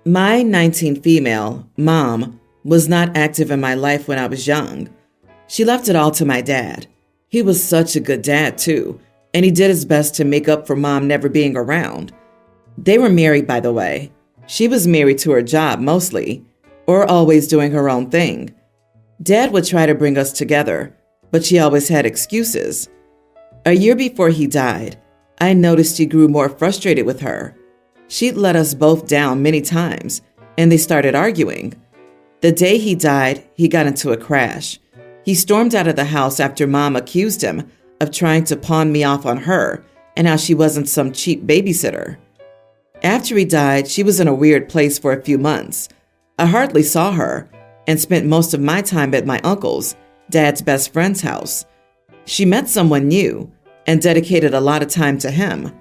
My 19 female mom was not active in my life when I was young. She left it all to my dad. He was such a good dad, too, and he did his best to make up for mom never being around. They were married, by the way. She was married to her job mostly, or always doing her own thing. Dad would try to bring us together, but she always had excuses. A year before he died, I noticed he grew more frustrated with her. She'd let us both down many times, and they started arguing. The day he died, he got into a crash. He stormed out of the house after Mom accused him of trying to pawn me off on her and how she wasn't some cheap babysitter. After he died, she was in a weird place for a few months. I hardly saw her and spent most of my time at my uncle's, Dad's best friend's house. She met someone new and dedicated a lot of time to him.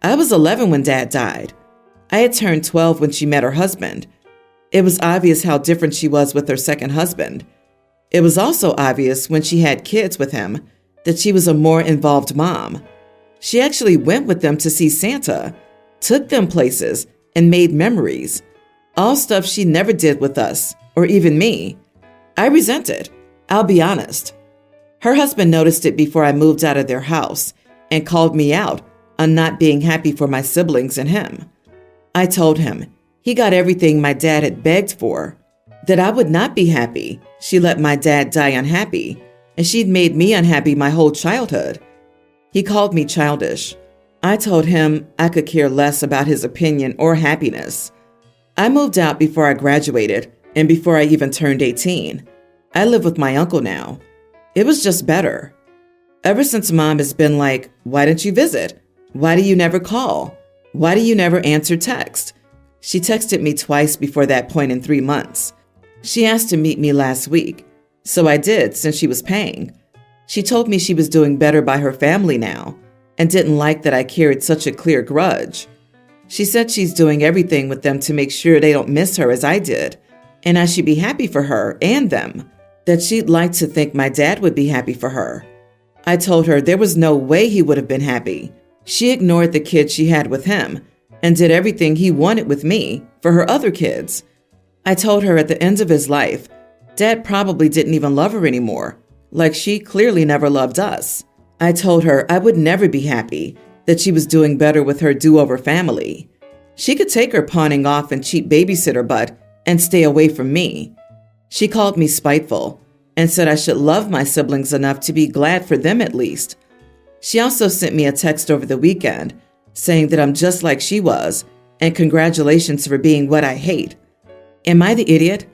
I was 11 when Dad died. I had turned 12 when she met her husband. It was obvious how different she was with her second husband. It was also obvious when she had kids with him that she was a more involved mom. She actually went with them to see Santa, took them places, and made memories. All stuff she never did with us, or even me. I resent it, I'll be honest. Her husband noticed it before I moved out of their house and called me out on not being happy for my siblings and him. I told him he got everything my dad had begged for, that I would not be happy she let my dad die unhappy, and she'd made me unhappy my whole childhood. He called me childish. I told him I could care less about his opinion or happiness. I moved out before I graduated and before I even turned 18. I live with my uncle now. It was just better. Ever since Mom has been like, why don't you visit? Why do you never call? Why do you never answer text? She texted me twice before that point in 3 months. She asked to meet me last week, so I did since she was paying. She told me she was doing better by her family now and didn't like that I carried such a clear grudge. She said she's doing everything with them to make sure they don't miss her as I did, and I should be happy for her and them, that she'd like to think my dad would be happy for her. I told her there was no way he would have been happy. She ignored the kids she had with him and did everything he wanted with me for her other kids. I told her at the end of his life, Dad probably didn't even love her anymore, like she clearly never loved us. I told her I would never be happy that she was doing better with her do-over family. She could take her pawning off and cheap babysitter butt and stay away from me. She called me spiteful and said I should love my siblings enough to be glad for them at least. She also sent me a text over the weekend saying that I'm just like she was and congratulations for being what I hate. Am I the idiot?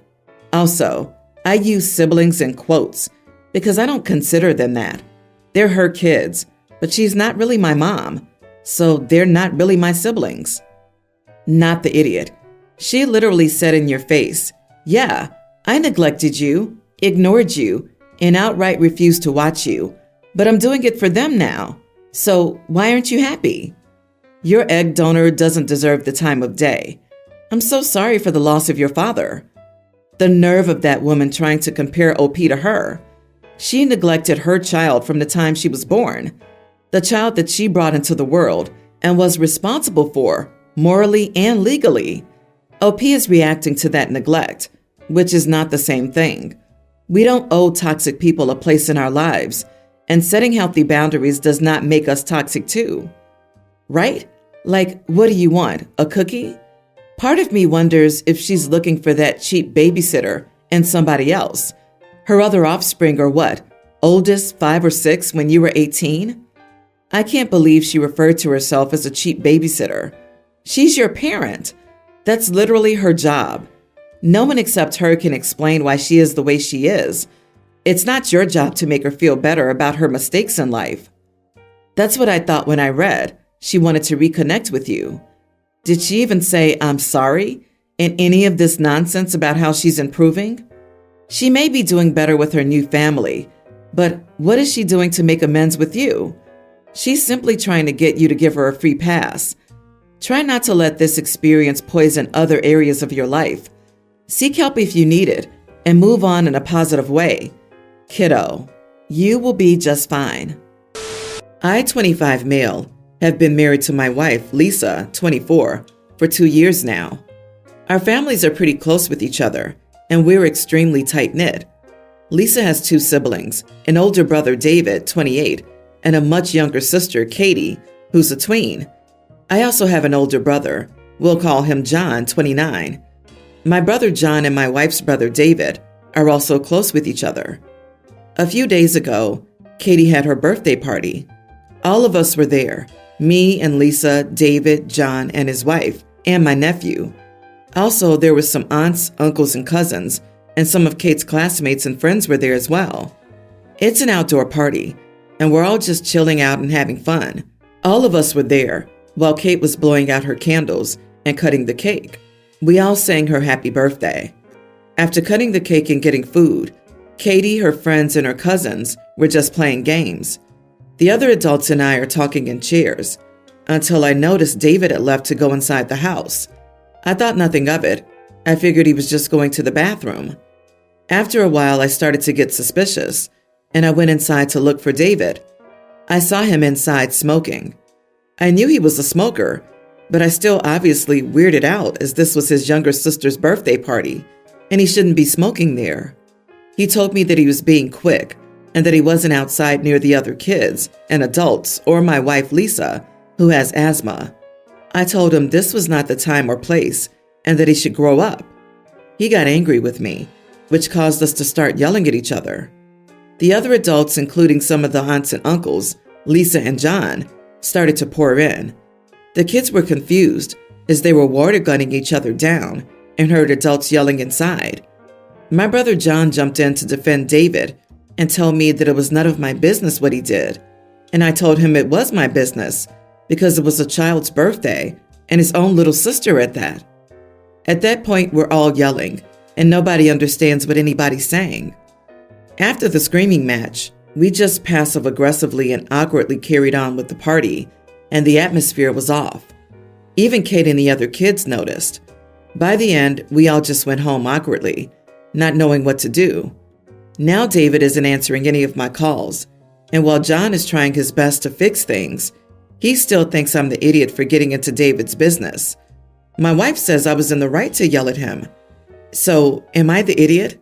Also, I use siblings in quotes because I don't consider them that. They're her kids, but she's not really my mom, so they're not really my siblings. Not the idiot. She literally said in your face, yeah, I neglected you, ignored you, and outright refused to watch you, but I'm doing it for them now. So why aren't you happy? Your egg donor doesn't deserve the time of day. I'm so sorry for the loss of your father. The nerve of that woman trying to compare OP to her. She neglected her child from the time she was born, the child that she brought into the world and was responsible for, morally and legally. OP is reacting to that neglect, which is not the same thing. We don't owe toxic people a place in our lives, and setting healthy boundaries does not make us toxic too. Right? Like, what do you want, a cookie? Part of me wonders if she's looking for that cheap babysitter and somebody else. Her other offspring are what, oldest 5 or 6 when you were 18? I can't believe she referred to herself as a cheap babysitter. She's your parent. That's literally her job. No one except her can explain why she is the way she is. It's not your job to make her feel better about her mistakes in life. That's what I thought when I read she wanted to reconnect with you. Did she even say, I'm sorry, in any of this nonsense about how she's improving? She may be doing better with her new family, but what is she doing to make amends with you? She's simply trying to get you to give her a free pass. Try not to let this experience poison other areas of your life. Seek help if you need it, and move on in a positive way. Kiddo, you will be just fine. I, 25 male, have been married to my wife, Lisa, 24, for 2 years now. Our families are pretty close with each other, and we're extremely tight-knit. Lisa has 2 siblings, an older brother, David, 28, and a much younger sister, Katie, who's a tween. I also have an older brother. We'll call him John, 29. My brother John and my wife's brother, David, are also close with each other. A few days ago, Katie had her birthday party. All of us were there, me and Lisa, David, John, and his wife, and my nephew. Also, there were some aunts, uncles, and cousins, and some of Kate's classmates and friends were there as well. It's an outdoor party, and we're all just chilling out and having fun. All of us were there while Kate was blowing out her candles and cutting the cake. We all sang her happy birthday. After cutting the cake and getting food, Katie, her friends, and her cousins were just playing games. The other adults and I are talking in chairs until I noticed David had left to go inside the house. I thought nothing of it. I figured he was just going to the bathroom. After a while, I started to get suspicious, and I went inside to look for David. I saw him inside smoking. I knew he was a smoker, but I still obviously weirded out as this was his younger sister's birthday party, and he shouldn't be smoking there. He told me that he was being quick and that he wasn't outside near the other kids and adults or my wife Lisa, who has asthma. I told him this was not the time or place and that he should grow up. He got angry with me, which caused us to start yelling at each other. The other adults, including some of the aunts and uncles, Lisa and John, started to pour in. The kids were confused as they were water gunning each other down and heard adults yelling inside. My brother John jumped in to defend David and tell me that it was none of my business what he did. And I told him it was my business because it was a child's birthday and his own little sister at that. At that point, we're all yelling and nobody understands what anybody's saying. After the screaming match, we just passive-aggressively and awkwardly carried on with the party, and the atmosphere was off. Even Kate and the other kids noticed. By the end, we all just went home awkwardly, not knowing what to do. Now David isn't answering any of my calls, and while John is trying his best to fix things, he still thinks I'm the idiot for getting into David's business. My wife says I was in the right to yell at him. So, am I the idiot?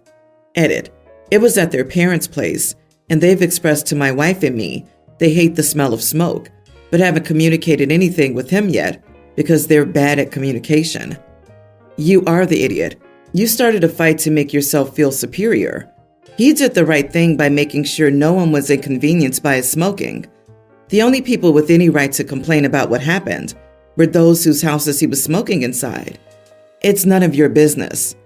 Edit. It was at their parents' place, and they've expressed to my wife and me they hate the smell of smoke, but haven't communicated anything with him yet because they're bad at communication. You are the idiot. You started a fight to make yourself feel superior. He did the right thing by making sure no one was inconvenienced by his smoking. The only people with any right to complain about what happened were those whose houses he was smoking inside. It's none of your business.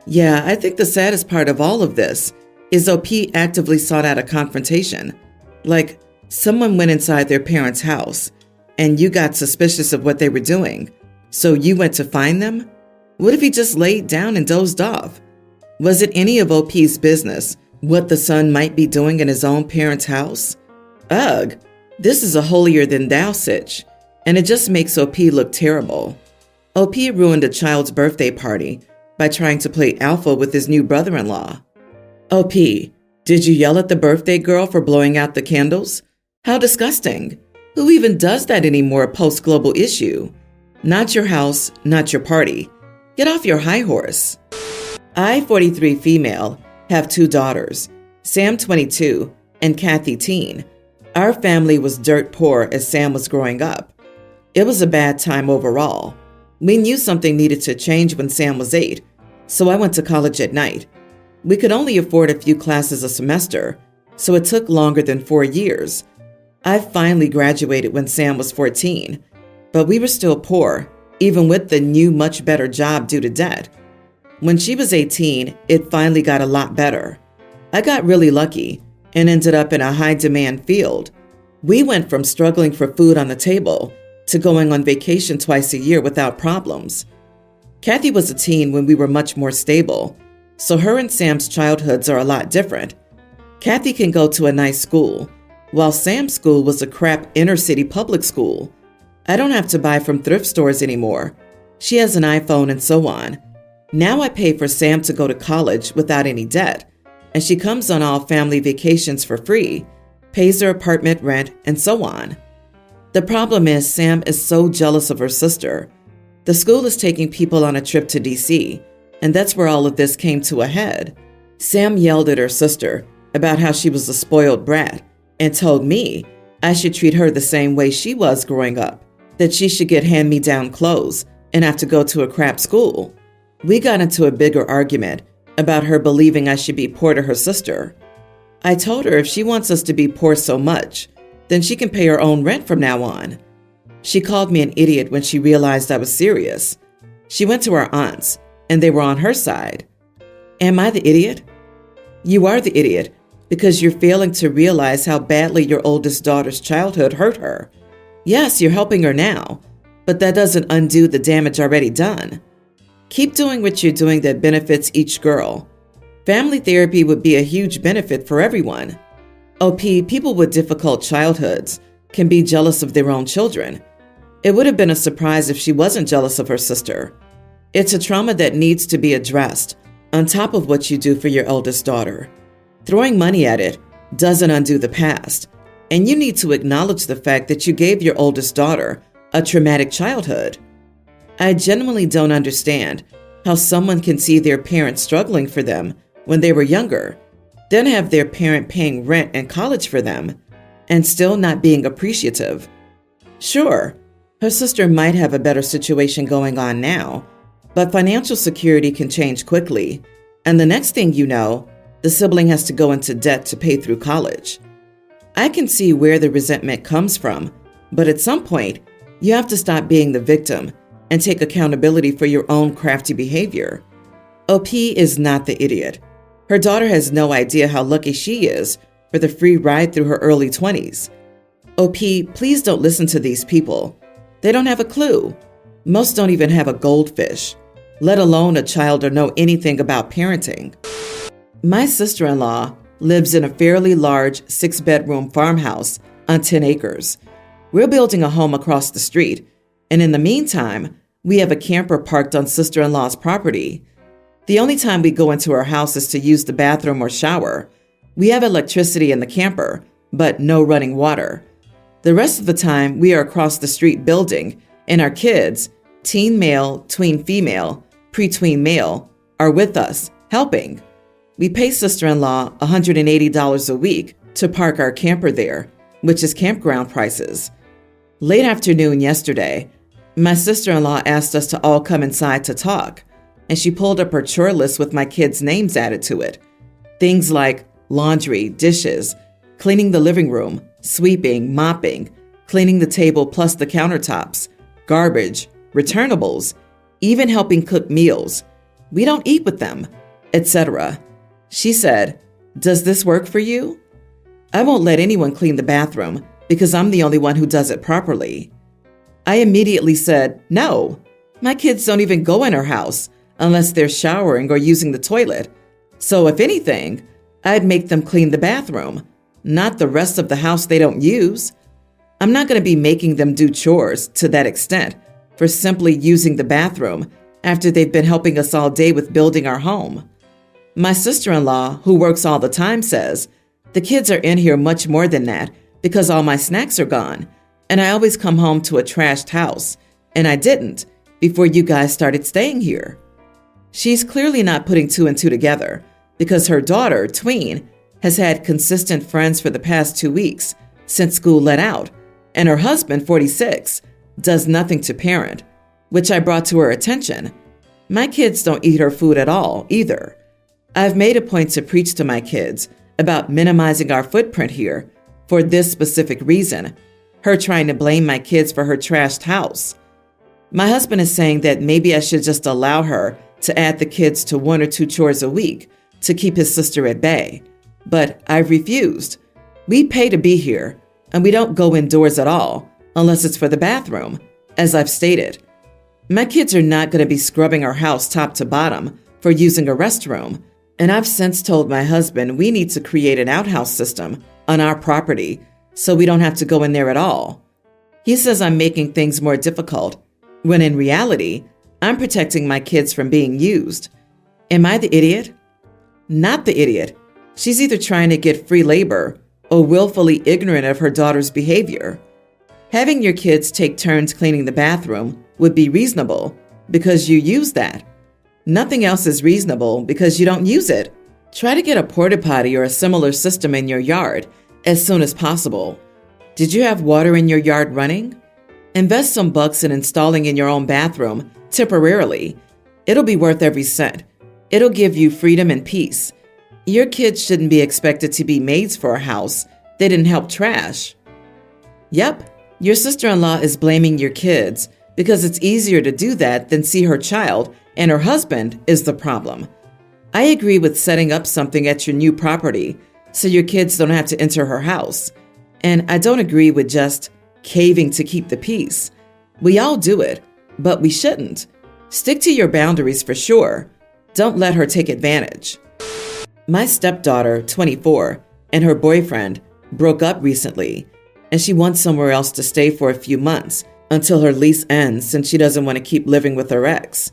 Yeah, I think the saddest part of all of this is OP actively sought out a confrontation. Like, someone went inside their parents' house, and you got suspicious of what they were doing, so you went to find them? What if he just laid down and dozed off? Was it any of OP's business what the son might be doing in his own parents' house? Ugh, this is a holier-than-thou sitch, and it just makes OP look terrible. OP ruined a child's birthday party by trying to play alpha with his new brother-in-law. OP, did you yell at the birthday girl for blowing out the candles? How disgusting. Who even does that anymore post-global issue? Not your house, not your party. Get off your high horse. I, 43 female, have 2 daughters, Sam 22 and Kathy teen. Our family was dirt poor as Sam was growing up. It was a bad time overall. We knew something needed to change when Sam was 8, so I went to college at night. We could only afford a few classes a semester, so it took longer than 4 years. I finally graduated when Sam was 14, but we were still poor, even with the new much better job due to debt. When she was 18, it finally got a lot better. I got really lucky and ended up in a high-demand field. We went from struggling for food on the table to going on vacation twice a year without problems. Kathy was a teen when we were much more stable, so her and Sam's childhoods are a lot different. Kathy can go to a nice school, while Sam's school was a crap inner-city public school. I don't have to buy from thrift stores anymore. She has an iPhone and so on. Now I pay for Sam to go to college without any debt, and she comes on all family vacations for free, pays her apartment rent, and so on. The problem is Sam is so jealous of her sister. The school is taking people on a trip to DC, and that's where all of this came to a head. Sam yelled at her sister about how she was a spoiled brat and told me I should treat her the same way she was growing up, that she should get hand-me-down clothes and have to go to a crap school. We got into a bigger argument about her believing I should be poor to her sister. I told her if she wants us to be poor so much, then she can pay her own rent from now on. She called me an idiot when she realized I was serious. She went to her aunts, and they were on her side. Am I the idiot? You are the idiot because you're failing to realize how badly your oldest daughter's childhood hurt her. Yes, you're helping her now, but that doesn't undo the damage already done. Keep doing what you're doing that benefits each girl. Family therapy would be a huge benefit for everyone. OP, people with difficult childhoods can be jealous of their own children. It would have been a surprise if she wasn't jealous of her sister. It's a trauma that needs to be addressed on top of what you do for your eldest daughter. Throwing money at it doesn't undo the past, and you need to acknowledge the fact that you gave your oldest daughter a traumatic childhood. I genuinely don't understand how someone can see their parent struggling for them when they were younger, then have their parent paying rent and college for them, and still not being appreciative. Sure, her sister might have a better situation going on now, but financial security can change quickly, and the next thing you know, the sibling has to go into debt to pay through college. I can see where the resentment comes from, but at some point, you have to stop being the victim and take accountability for your own crafty behavior. OP is not the idiot. Her daughter has no idea how lucky she is for the free ride through her early 20s. OP, please don't listen to these people. They don't have a clue. Most don't even have a goldfish, let alone a child or know anything about parenting. My sister-in-law lives in a fairly large 6-bedroom farmhouse on 10 acres. We're building a home across the street, and in the meantime, we have a camper parked on sister-in-law's property. The only time we go into our house is to use the bathroom or shower. We have electricity in the camper, but no running water. The rest of the time, we are across the street building, and our kids, teen male, tween female, pre-tween male, are with us, helping. We pay sister-in-law $180 a week to park our camper there, which is campground prices. Late afternoon yesterday, my sister-in-law asked us to all come inside to talk, and she pulled up her chore list with my kids' names added to it. Things like laundry, dishes, cleaning the living room, sweeping, mopping, cleaning the table plus the countertops, garbage, returnables, even helping cook meals. We don't eat with them, etc. She said, "Does this work for you?" I won't let anyone clean the bathroom because I'm the only one who does it properly. I immediately said, "No, my kids don't even go in our house unless they're showering or using the toilet. So if anything, I'd make them clean the bathroom, not the rest of the house they don't use. I'm not going to be making them do chores to that extent for simply using the bathroom after they've been helping us all day with building our home." My sister-in-law, who works all the time, says, "The kids are in here much more than that because all my snacks are gone, and I always come home to a trashed house, and I didn't before you guys started staying here." She's clearly not putting two and two together because her daughter, tween, has had consistent friends for the past 2 weeks since school let out, and her husband, 46, does nothing to parent, which I brought to her attention. My kids don't eat her food at all, either. I've made a point to preach to my kids about minimizing our footprint here for this specific reason, her trying to blame my kids for her trashed house. My husband is saying that maybe I should just allow her to add the kids to 1 or 2 chores a week to keep his sister at bay. But I've refused. We pay to be here, and we don't go indoors at all unless it's for the bathroom, as I've stated. My kids are not going to be scrubbing our house top to bottom for using a restroom, and I've since told my husband we need to create an outhouse system on our property so we don't have to go in there at all. He says I'm making things more difficult, when in reality, I'm protecting my kids from being used. Am I the idiot? Not the idiot. She's either trying to get free labor or willfully ignorant of her daughter's behavior. Having your kids take turns cleaning the bathroom would be reasonable because you use that. Nothing else is reasonable because you don't use it. Try to get a porta potty or a similar system in your yard as soon as possible. Did you have water in your yard running? Invest some bucks in installing in your own bathroom temporarily. It'll be worth every cent. It'll give you freedom and peace. Your kids shouldn't be expected to be maids for a house they didn't help trash. Yep, your sister-in-law is blaming your kids because it's easier to do that than see her child and her husband is the problem. I agree with setting up something at your new property so your kids don't have to enter her house. And I don't agree with just caving to keep the peace. We all do it, but we shouldn't. Stick to your boundaries for sure. Don't let her take advantage. My stepdaughter, 24, and her boyfriend broke up recently, and she wants somewhere else to stay for a few months until her lease ends since she doesn't want to keep living with her ex.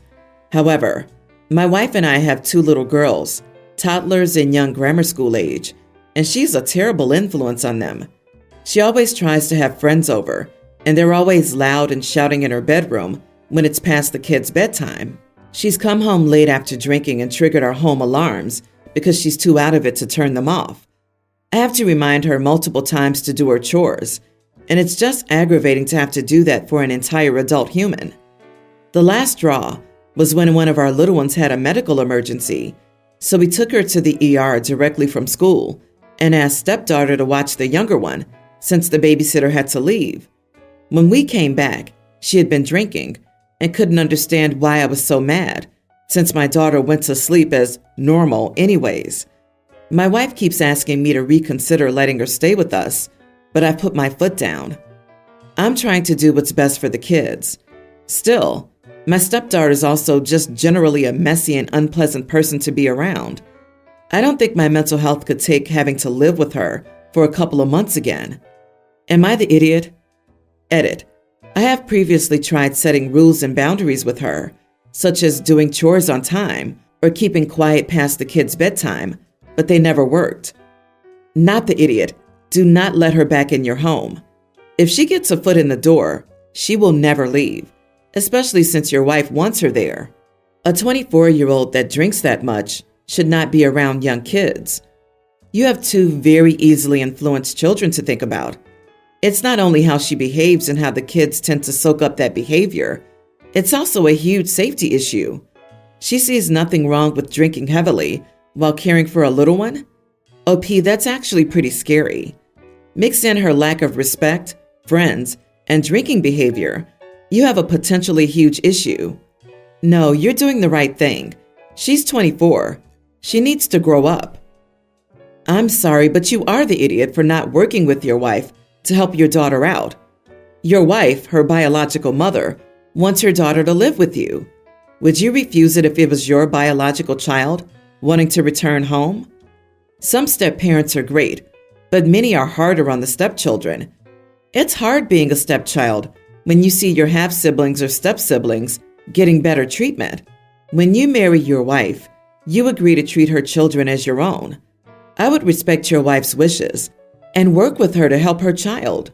However, my wife and I have 2 little girls, toddlers and young grammar school age, and she's a terrible influence on them. She always tries to have friends over, and they're always loud and shouting in her bedroom when it's past the kids' bedtime. She's come home late after drinking and triggered our home alarms because she's too out of it to turn them off. I have to remind her multiple times to do her chores, and it's just aggravating to have to do that for an entire adult human. The last straw was when one of our little ones had a medical emergency, so we took her to the ER directly from school and asked stepdaughter to watch the younger one since the babysitter had to leave. When we came back, she had been drinking and couldn't understand why I was so mad, since my daughter went to sleep as normal anyways. My wife keeps asking me to reconsider letting her stay with us, but I put my foot down. I'm trying to do what's best for the kids. Still, my stepdaughter is also just generally a messy and unpleasant person to be around. I don't think my mental health could take having to live with her for a couple of months again. Am I the idiot? Edit. I have previously tried setting rules and boundaries with her, such as doing chores on time or keeping quiet past the kids' bedtime, but they never worked. Not the idiot. Do not let her back in your home. If she gets a foot in the door, she will never leave, especially since your wife wants her there. A 24-year-old that drinks that much should not be around young kids. You have 2 very easily influenced children to think about. It's not only how she behaves and how the kids tend to soak up that behavior, it's also a huge safety issue. She sees nothing wrong with drinking heavily while caring for a little one. OP, that's actually pretty scary. Mix in her lack of respect, friends, and drinking behavior. You have a potentially huge issue. No, you're doing the right thing. She's 24. She needs to grow up. I'm sorry, but you are the idiot for not working with your wife to help your daughter out. Your wife, her biological mother, wants her daughter to live with you. Would you refuse it if it was your biological child wanting to return home? Some step-parents are great, but many are harder on the stepchildren. It's hard being a stepchild when you see your half-siblings or step-siblings getting better treatment. When you marry your wife, you agree to treat her children as your own. I would respect your wife's wishes and work with her to help her child.